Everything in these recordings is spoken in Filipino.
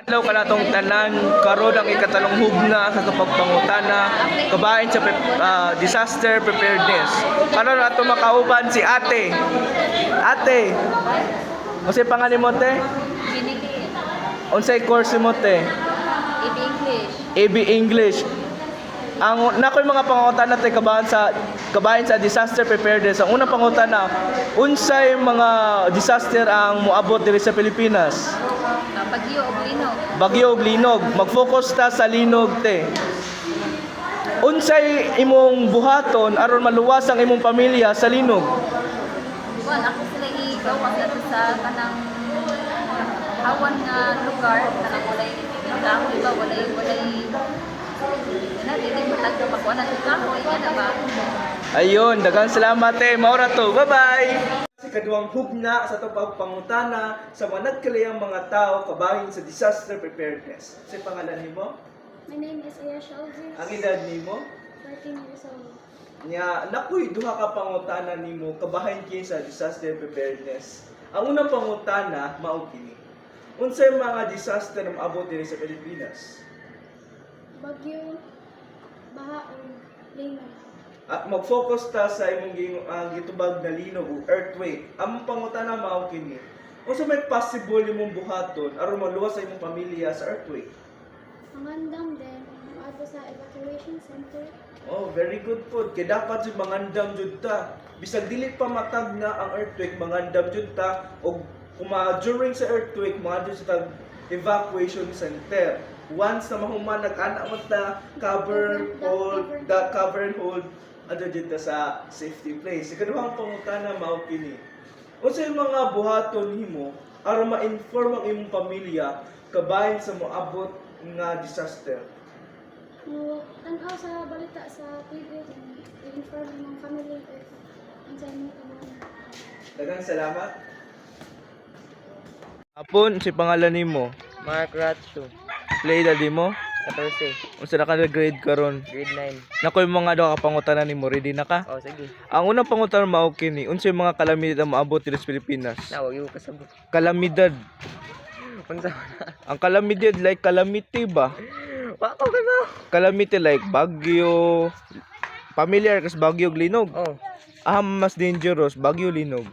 Hello kanatong tanan karon ang ikatalong hugna sa pagpangutana kabahin sa disaster preparedness. Karon ato makauban si Ate. Ate. Unsay pangalan mo te? Binili. Unsay course mo te? AB English. AB English. Ang nakoy mga pangutana tay kabahin sa disaster preparedness. Ang unang pangutana, unsay mga disaster ang moabot diri sa Pilipinas? Bagyo o Linog. Bagyo ug linog. Mag-focus ta sa linog te. Unsay imong buhaton aron maluwas ang imong pamilya sa linog? Buwan, ako sila igawas nato sa kanang awan nga lugar, kanang walay kahoy ba, walay na, dili matag na magwanan ng kahoy, yan na ba? Ayun, daghang salamat eh. Maura to. Bye-bye! Sa kaduang hugna sa itong pagpangutana sa mga nagkalayang mga tao kabahin sa disaster preparedness. Sa pangalan nimo? My name is Ayesha Aldris, Ang edad nimo? 13 years old. Nya, nakoy duha ka pangutana nimo kabahin kini sa disaster preparedness. Ang unang pangutana mao kini. Unsay mga disaster na maabot diri sa Pilipinas? Bagyo, baha, o linog. At mag-focus ta sa imong gitubag na linog o earthquake. Ang pangutana mao kini. Unsa may possible imong buhaton aron maluwas sa imong pamilya sa earthquake? Mangandam din, maado sa evacuation center. Oh, very good po. Kaya dapat yung mangandam jud ta. Bisag dili pa matag na ang earthquake, mangandam jud ta o during sa earthquake, mga sa evacuation center. Once na mahuman nag-ana mo ta, cover and hold ano dito sa safety place. Ikaduhang pangutana mao kini. Unsa yung mga buhaton nimo aron ma-inform ang imong pamilya kabahin sa moabot nga disaster? No, tanaw sa balita sa TV, i-inform ng family if unsay mo kaman. Daghang salamat. Apon, si pangalan nimo? Mark Ratso, Play daddy mo? 14, Unsa na ka grade karon? grade 9. Nakoy mga daw ka pangutana nimo, ready na ka? Oh, sige. Ang unang pangutana mao kini, unsay mga kalamidad ang maabot diri sa Pilipinas? Nawag yung kasabot. Kalamidad. Unsa na? Ang kalamidad like calamity ba? Wako ka ba? Calamity like bagyo. Familiar kas bagyo ug linog. Oh, Mas dangerous bagyo linog.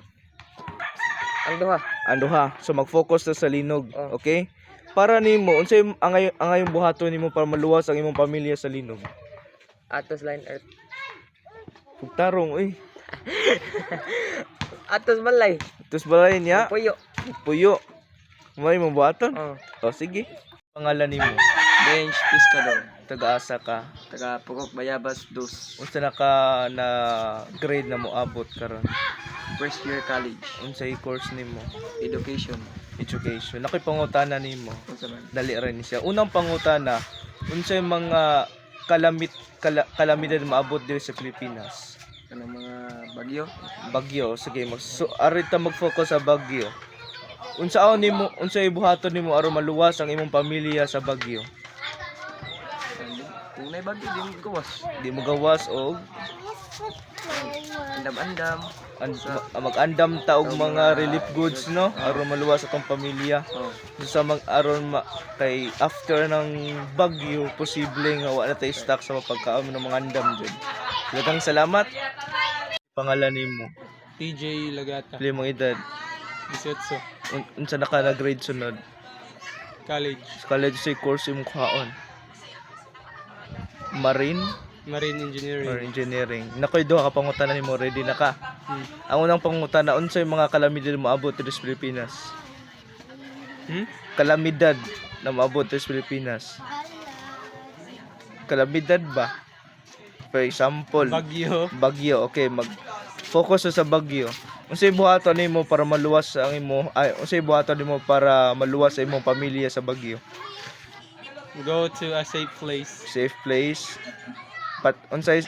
ang duha. Ando ha. So mag-focus na sa linog, Oh. okay? Para nimo, unsay ang ngayong buhaton nimo para maluwas ang imong pamilya sa linog? Atos line earth. Ug tarong, uy. Atos balay. Tus balay niya, Puyo. puyo. May imong buhaton? Oh, O sige. Pangalan nimo, bench pescador. taga-asa ka. Taga Pugok Bayabas 2. Unsa na ka na grade na moabot karon? First year college. Unsay course nimo? Education. Education. Nakoy pangutana nimo. Unsa man? Dali ra ni siya. Unang pangutana, unsay mga kalamidad na maabot diri sa Pilipinas? Kanang mga bagyo. Bagyo. Sige, arita mag-focus sa bagyo. Unsaon nimo, unsay buhaton nimo aron maluwas ang imong pamilya sa bagyo? Kung may bagyo, di mo gawas. Di mo gawas og Andam-andam. mag-andam ta og mga relief goods no aron maluwas atong pamilya. Oh, Sa kay after ng bagyo posible nga wala tay stock sa mapagkaon ng mga andam dyan. Daghang salamat. Pangalan nimo? TJ Lagata, Pili mong edad. 18, Unsa na ka na grade sunod? college, Sa college say course imong kuhaon? Marine Marine or Engineering. engineering. Nakoy duha ka pangutana nimo, ready na ka? Ang unang pangutana, unsay mga kalamidad na maabot diri sa Pilipinas? Kalamidad na maabot diri sa Pilipinas. Kalamidad ba? For example, Bagyo, bagyo. Okay, mag-focus sa bagyo. Unsay buhaton nimo para maluwas ang unsay buhaton nimo para maluwas sa imong pamilya sa bagyo? go to a safe place. Safe place. But unsay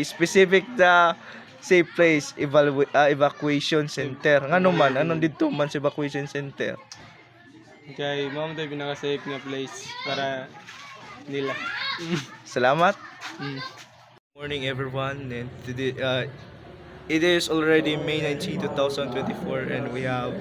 specific na safe place evacuation center. Ngano man anong didto man sa evacuation center? Kay mao tayo pinaka-safe nga place para nila. Salamat. Mm. Morning everyone, and today it is already May 19, 2024 and we have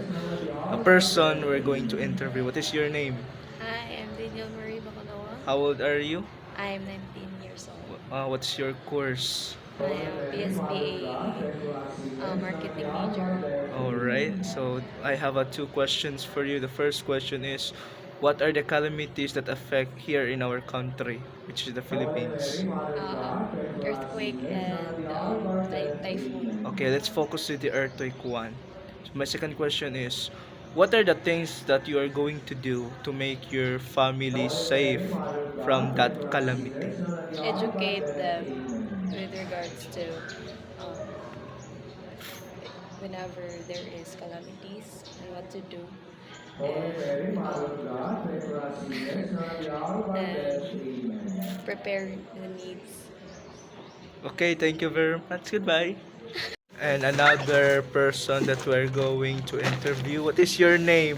a person we're going to interview. What is your name? Hi, I'm Daniel Marie Bacalawa. How old are you? I'm 19 years old. What's your course? I am PSBA marketing major. All right. So I have two questions for you. The first question is, what are the calamities that affect here in our country, which is the Philippines? Earthquake and typhoon. Okay, let's focus with the earthquake one. So my second question is, what are the things that you are going to do to make your family safe from that calamity? Educate them with regards to um, whenever there is calamities and what to do. And prepare the needs. Okay, thank you very much. Goodbye. And another person that we're going to interview. What is your name?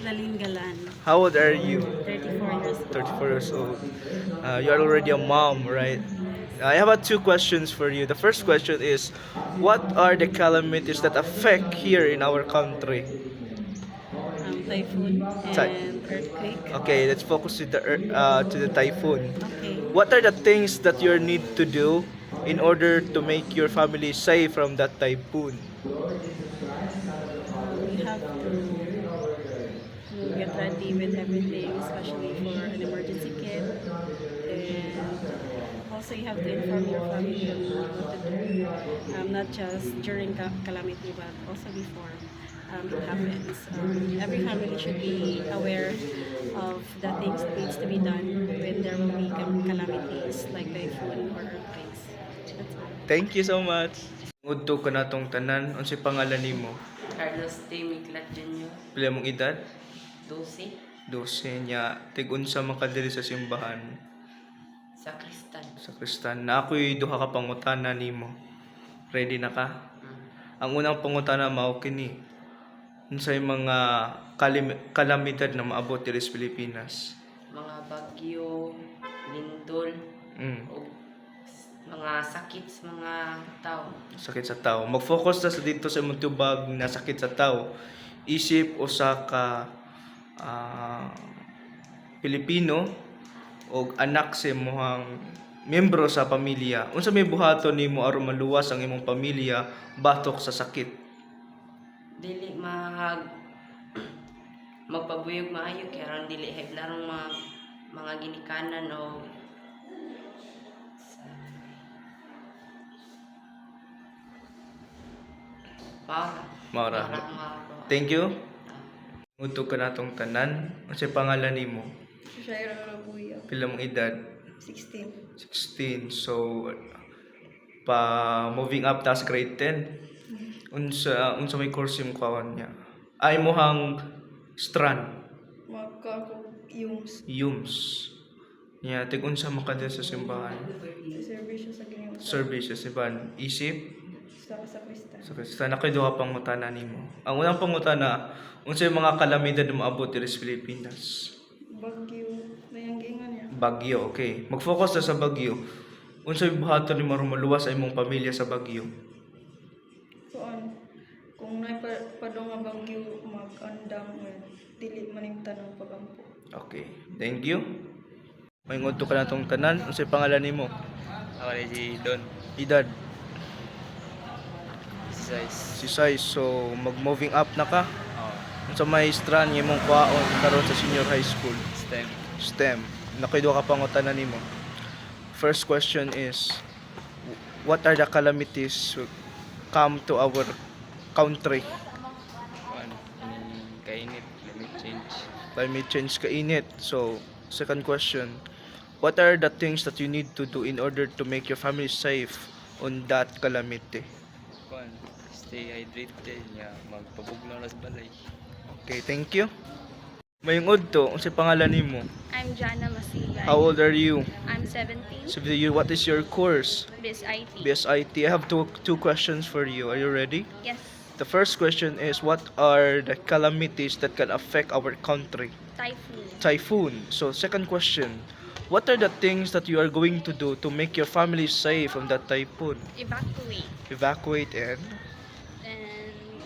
Lalin Galan, How old are you? 34 years old. 34 years old. You're already a mom, right? I have two questions for you. The first question is, what are the calamities that affect here in our country? Typhoon Ty- and earthquake. Okay, let's focus with to the typhoon. Okay. What are the things that you need to do in order to make your family safe from that typhoon? We have to get ready with everything, especially for an emergency kit. And also you have to inform your family on what to do. Not just during calamity, but also before it happens. Every family should be aware of the things that needs to be done when there will be calamities like typhoon or earthquakes. That's all. Thank you so much. Ngudto ka natong tanan, unsay pangalan nimo? Carlos T. Miklat Jr. Pila mong edad? 12 12 niya. Tig-unsa man ka diri sa simbahan sa Kristan. sa Kristan. Na ako'y duha ka pangutana nimo. Ready na ka? Ang unang pangutana mao kini. Unsay mga kalamidad na maabot diri sa Pilipinas? Mga bagyo, lindol, Mm. o mga sakit sa mga tao. Sakit sa tao. Mag-focus na sa dito sa imong tubag na sakit sa tao. Isip usa ka Pilipino o anak sa imong membro sa pamilya. Unsa may buhaton nimo aron maluwas ang imong pamilya batok sa sakit? Dili magpabuyog maayo kaya ron dili heblarong mga ginikanan o Maura. Maura. Thank you. Ngudto ka natong tanan. Unsay pangalan nimo? Shaira Rabuya, Pila mong edad? 16. 16. So moving up ta sa grade 10. Unsa may course yung kawan niya? Ay mohang strand. Maka ko yung Yums. Niya tig unsa man ka sa simbahan. servisyo sa ganyan Service sa simbahan. Isip sa Kristan. sa Kristan ako'y duha pangutana nimo. Ang unang pangutana, unsay mga kalamidad na maabot diri sa Pilipinas? Bagyo, nayang-ingan niya. Bagyo, okay. Mag-focus na sa Bagyo. Unsay buhaton nimo aron maluwas sa imong pamilya sa Bagyo? Kung may padong nga bagyo, mag-andam, dili maning tanong pagampo. Okay. Thank you. May ngudto ka natong tanan. Unsay pangalan nimo? Ako rin si Don. Edad? Size. Si Sai. So mag-moving up na ka. Oh. Unsa may strand imong kwaon karon sa senior high school? STEM. STEM. Nakoy duha ka pangutana nimo. First question is, what are the calamities come to our country? Kainit. Climate change. Climate change kainit. So, second question, what are the things that you need to do in order to make your family safe on that calamity? Stay hydrated niya. Magpabugnaw na sa balay. Okay, thank you. Mayungod to, unsay pangalan nimo? I'm Jana Masigay. How old are you? I'm 17. So, what is your course? This IT. BSIT. I have two questions for you. Are you ready? Yes. The first question is, what are the calamities that can affect our country? Typhoon. Typhoon. So, second question, what are the things that you are going to do to make your family safe from that typhoon? Evacuate. Evacuate and And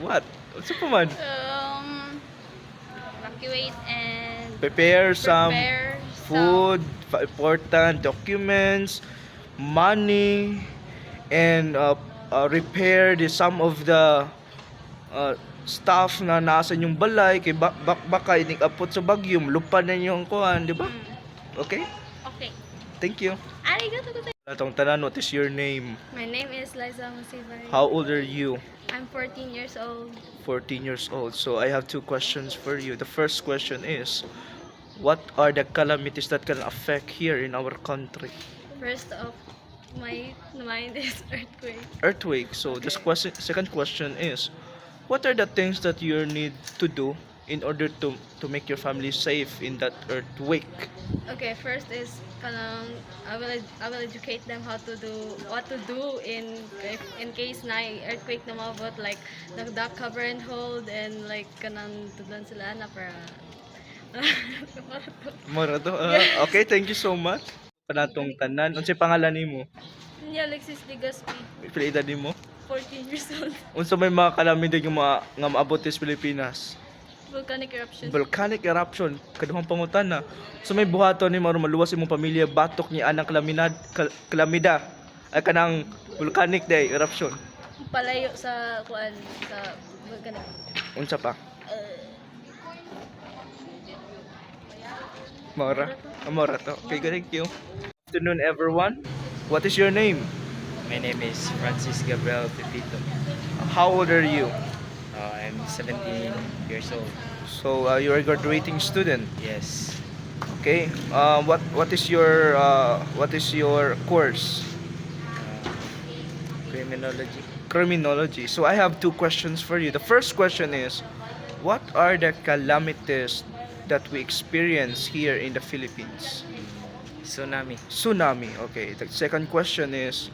what? What's up, man? evacuate and Prepare some prepare food, important documents, money, and repair some of the stuff na nasa inyong balay kay baka inig-apot sa bagyo, lupa na yung kuhan, di ba? Okay? Okay. Thank you. Arigato gozaimasu. Atong tanan, what is your name? My name is Liza Masibari. How old are you? I'm 14 years old. 14 years old. So I have two questions for you. The first question is, what are the calamities that can affect here in our country? First of my mind is earthquake. Earthquake. So this question, second question is, what are the things that you need to do in order to make your family safe in that earthquake? Okay, first is I will educate them how to do what to do in case na earthquake na mabot, like the cover and hold, and like kanang tudlan sila na para Morado. Okay, thank you so much. Panatong tanan. Unsay pangalan nimo? Niya Alexis Ligaspi, Pila edad nimo? 14 years old. Unsa may mga kalamidad nga nga maabot sa Pilipinas? Volcanic eruption. Volcanic eruption, kaduhang pangutana. So may buhaton ni maron maluwas imong pamilya batok ni anang kalamida ay kanang volcanic day eruption. Palayo sa kuan sa volcanic. Unsa pa? Mora to. Okay, thank you. Good afternoon everyone. What is your name? My name is Francis Gabriel Pepito. How old are you? I'm 17 years old. So you are a graduating student. Yes. Okay. What is your course? Criminology. Criminology. So I have two questions for you. The first question is, what are the calamities that we experience here in the Philippines? Tsunami. Tsunami. Okay. The second question is,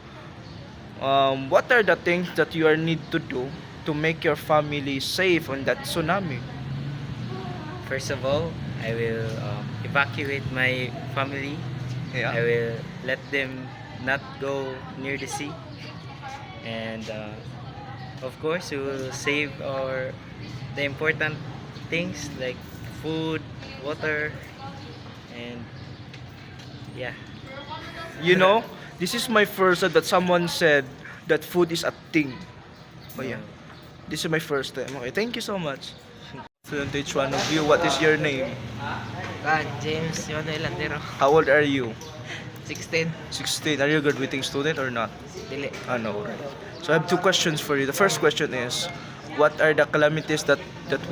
what are the things that you need to do to make your family safe on that tsunami? First of all, I will evacuate my family. I will let them not go near the sea. And of course, we will save the important things like food, water, and yeah. You know, this is my first time that someone said that food is a thing. Oh yeah. This is my first time. Okay, thank you so much. Student each one of you, what is your name? James Yono Ilandero, How old are you? 16. 16. Are you a graduating student or not? Dili. No. So I have two questions for you. The first question is, what are the calamities that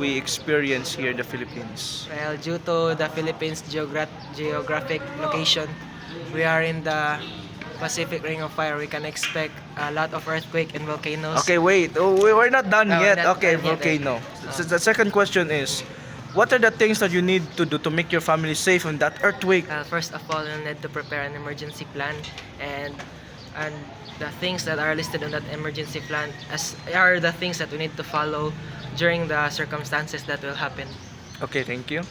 we experience here in the Philippines? Well, due to the Philippines' geographic location, we are in the Pacific Ring of Fire. We can expect a lot of earthquake and volcanoes. Okay, wait. Oh, we're not done No, yet. not Okay, done yet. volcano. So the second question is, what are the things that you need to do to make your family safe on that earthquake? First of all, you need to prepare an emergency plan, and the things that are listed on that emergency plan are the things that we need to follow during the circumstances that will happen. Okay, thank you.